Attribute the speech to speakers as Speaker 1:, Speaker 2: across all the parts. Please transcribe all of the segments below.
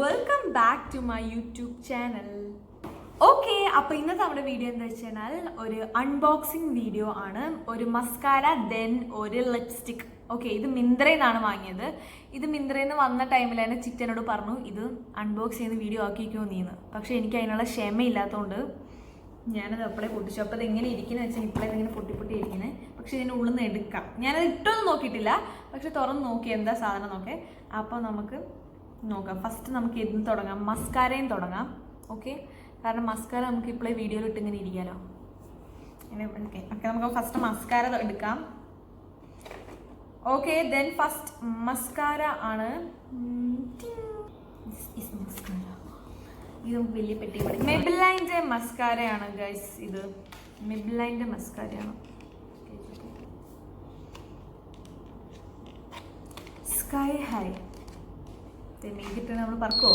Speaker 1: Welcome back to my YouTube channel. Okay, അപ്പോൾ ഇന്നത്തെ നമ്മുടെ വീഡിയോ എന്താ വെച്ച് കഴിഞ്ഞാൽ ഒരു അൺബോക്സിങ് വീഡിയോ ആണ്. ഒരു മസ്കാര ദെൻ ഒരു ലിപ്സ്റ്റിക്. ഓക്കെ, ഇത് മിന്ത്രയിൽ നിന്നാണ് വാങ്ങിയത്. ഇത് മിന്ത്രയിൽ നിന്ന് വന്ന ടൈമിൽ തന്നെ ചിറ്റനോട് പറഞ്ഞു ഇത് അൺബോക്സ് ചെയ്യുന്ന വീഡിയോ ആക്കിക്കോ നീന്ന്. പക്ഷേ എനിക്ക് അതിനുള്ള ക്ഷമയില്ലാത്തതുകൊണ്ട് ഞാനത് അപ്പോഴേ പൊട്ടിച്ചു. അപ്പോൾ അത് എങ്ങനെ ഇരിക്കുന്നത് വെച്ചാൽ ഇപ്പോഴേ ഇങ്ങനെ പൊട്ടി ഇരിക്കുന്നത്. പക്ഷേ ഇതിൻ്റെ ഉള്ളിൽ നിന്ന് എടുക്കാം. ഞാനത് ഇട്ടൊന്നും നോക്കിയിട്ടില്ല, പക്ഷെ തുറന്ന് നോക്കി എന്താ സാധനം നോക്കേ. അപ്പോൾ നമുക്ക് നോക്കാം. ഫസ്റ്റ് നമുക്ക് എന്ത് തുടങ്ങാം? മസ്കാരയും തുടങ്ങാം. ഓക്കെ, കാരണം മസ്കാര നമുക്ക് ഇപ്പോഴേ വീഡിയോയിൽ ഇട്ട് ഇങ്ങനെ ഇരിക്കാമല്ലോ. ഓക്കെ, നമുക്ക് ഫസ്റ്റ് മസ്കാര എടുക്കാം. ഓക്കെ, ദെൻ ഫസ്റ്റ് മസ്കാര ആണ്. ഇത് നമുക്ക് വലിയ പെട്ടി. മെബിലൈൻ്റെ മസ്കാരയാണ് ഗൈസ്. ഇത് മെബിലൈൻ്റെ മസ്കാരയാണ്. Sky high. മെയ്തിട്ട് നമ്മൾ പറക്കോ?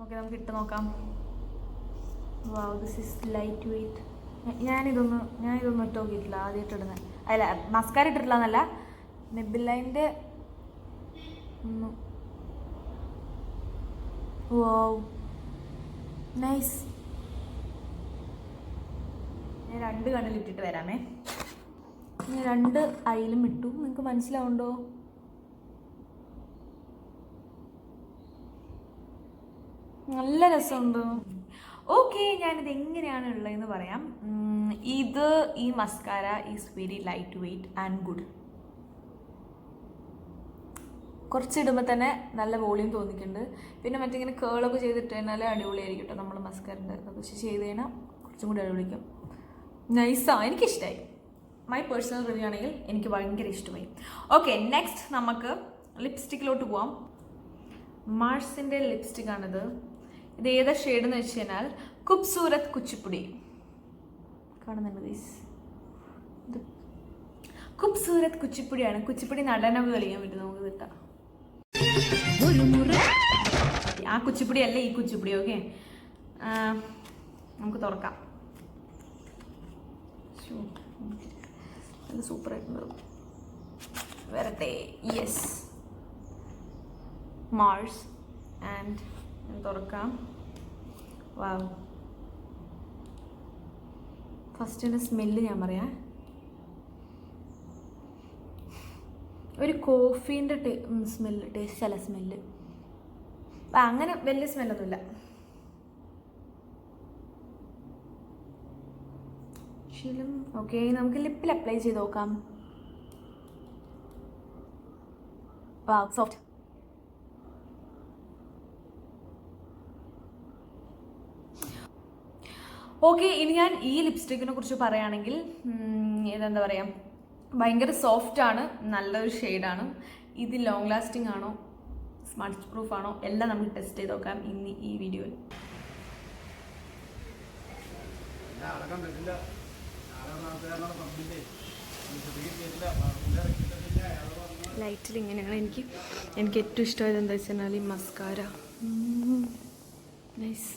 Speaker 1: ഓക്കെ, നമുക്ക് ഇട്ട് നോക്കാം. വാവ്, ദിസ് ഈസ് ലൈറ്റ് വെയ്റ്റ്. ഞാനിതൊന്നും ഇട്ട് നോക്കിയിട്ടില്ല, ആദ്യമായിട്ട് ഇടുന്നത്. അല്ല, മസ്കാര ഇട്ടിട്ടില്ല എന്നല്ല, മെബിലൈൻ്റെ. വാവ്, നൈസ്. ഞാൻ രണ്ട് കണ്ണിൽ ഇട്ടിട്ട് വരാമേ. ഞാൻ രണ്ട് ഐയിലും ഇട്ടു. നിങ്ങൾക്ക് മനസ്സിലാവുണ്ടോ? നല്ല രസമുണ്ട്. ഓക്കെ, ഞാനിത് എങ്ങനെയാണ് ഉള്ളതെന്ന് പറയാം. ഈ mascara is very light weight and good. കുറച്ചിടുമ്പോൾ തന്നെ നല്ല വോളിയം തോന്നിക്കുന്നുണ്ട്. പിന്നെ മറ്റിങ്ങനെ കേളൊക്കെ ചെയ്തിട്ട് കഴിഞ്ഞാൽ അടിപൊളിയായിരിക്കും കേട്ടോ. നമ്മൾ മസ്കാരൻ്റെ പക്ഷെ ചെയ്ത് കഴിഞ്ഞാൽ കുറച്ചും കൂടി അടിപൊളിക്കും. നൈസാണ്, എനിക്കിഷ്ടമായി. മൈ പേഴ്സണൽ റിവ്യൂ ആണെങ്കിൽ എനിക്ക് ഭയങ്കര ഇഷ്ടമായി. ഓക്കെ, നെക്സ്റ്റ് നമുക്ക് ലിപ്സ്റ്റിക്കിലോട്ട് പോവാം. മാർസിൻ്റെ ലിപ്സ്റ്റിക്കാണിത്. ഇത് ഏതാ ഷെയ്ഡ് എന്ന് വെച്ച് കഴിഞ്ഞാൽ ഖൂബ്സൂരത് കുച്ചിപ്പുടി. കാണുന്നുണ്ട് ഗൈസ്, ഇത് ഖൂബ്സൂരത് കുച്ചിപ്പുടിയാണ്. കുച്ചിപ്പുടി നടനമൊക്കെ കളിക്കാൻ പറ്റും നമുക്ക് കിട്ടാം. ആ കുച്ചിപ്പുടി അല്ല ഈ കുച്ചിപ്പുടി. ഓക്കെ, നമുക്ക് തുറക്കാം. നല്ല സൂപ്പറായിട്ടുണ്ട്. വരട്ടെ. Yes, Mars. ആൻഡ് തുറക്കാം. വാവ്, ഫസ്റ്റിൻ്റെ സ്മെല്ല് ഞാൻ പറയാം. ഒരു കോഫീൻ്റെ സ്മെല്ല്. ടേസ്റ്റ് അല്ല, സ്മെല്ല്. അങ്ങനെ വലിയ സ്മെല്ലൊന്നുമില്ല. ഓക്കെ, നമുക്ക് ലിപ്പിൽ അപ്ലൈ ചെയ്ത് നോക്കാം. വാവ്, സോഫ്റ്റ്. ഓക്കെ, ഇനി ഞാൻ ഈ ലിപ്സ്റ്റിക്കിനെ കുറിച്ച് പറയുകയാണെങ്കിൽ ഇതെന്താ പറയുക, ഭയങ്കര സോഫ്റ്റാണ്, നല്ലൊരു ഷെയ്ഡാണ്. ഇത് ലോങ് ലാസ്റ്റിംഗ് ആണോ സ്മച്ച് പ്രൂഫ് ആണോ എല്ലാം നമുക്ക് ടെസ്റ്റ് ചെയ്ത് നോക്കാം ഇന്ന് ഈ വീഡിയോയിൽ. ലൈറ്റിൽ ഇങ്ങനെയാണ്. എനിക്ക് ഏറ്റവും ഇഷ്ടമായത് എന്താ വെച്ചാൽ ഈ മസ്കാര. നൈസ്.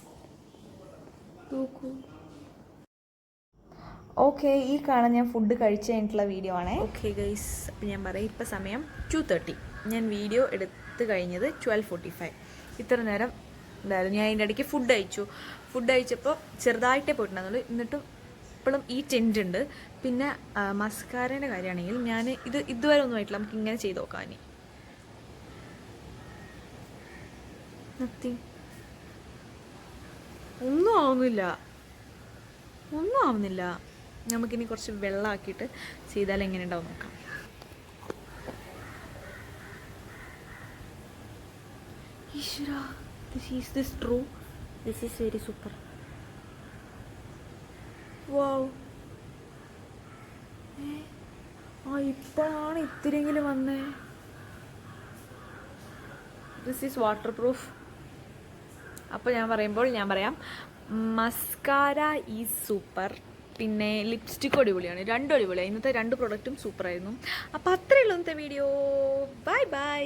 Speaker 1: ഓക്കെ, ഈ കാണാൻ ഞാൻ ഫുഡ് കഴിച്ച് കഴിഞ്ഞിട്ടുള്ള വീഡിയോ ആണ്. ഓക്കെ ഗൈസ്, അപ്പം ഞാൻ പറയാം, ഇപ്പം സമയം 2:30. ഞാൻ വീഡിയോ എടുത്ത് കഴിഞ്ഞത് 12:45. ഇത്ര നേരം എന്തായാലും ഞാൻ അതിൻ്റെ ഇടയ്ക്ക് ഫുഡ് കഴിച്ചപ്പോൾ ചെറുതായിട്ടേ പോയിട്ടുണ്ടായിരുന്നുള്ളൂ. എന്നിട്ടും ഇപ്പോഴും ഈ ടെൻറ്റ് ഉണ്ട്. പിന്നെ മസ്കാരേൻ്റെ കാര്യമാണെങ്കിൽ ഞാൻ ഇതുവരെ ഒന്നും ആയിട്ടില്ല. നമുക്ക് ഇങ്ങനെ ചെയ്ത് നോക്കാം. ഇനി ഒന്നും ആവുന്നില്ല. നമുക്കിനി കുറച്ച് വെള്ളമാക്കിയിട്ട് ചെയ്താൽ എങ്ങനെ ഉണ്ടാവും നോക്കാം. ഈശ്വരാ, is this true? This is very super. Wow. ഇപ്പോഴാണ് ഇത്തിരിയെങ്കിലും വന്നേ. This is water proof. അപ്പോൾ ഞാൻ പറയാം, മസ്കാര ഈസ് സൂപ്പർ. പിന്നെ ലിപ്സ്റ്റിക്കും അടിപൊളിയാണ്. രണ്ടും അടിപൊളിയാണ്. ഇന്നത്തെ രണ്ട് പ്രൊഡക്റ്റും സൂപ്പറായിരുന്നു. അപ്പോൾ അത്രയേ ഉള്ളൂ ഇന്നത്തെ വീഡിയോ. Bye bye.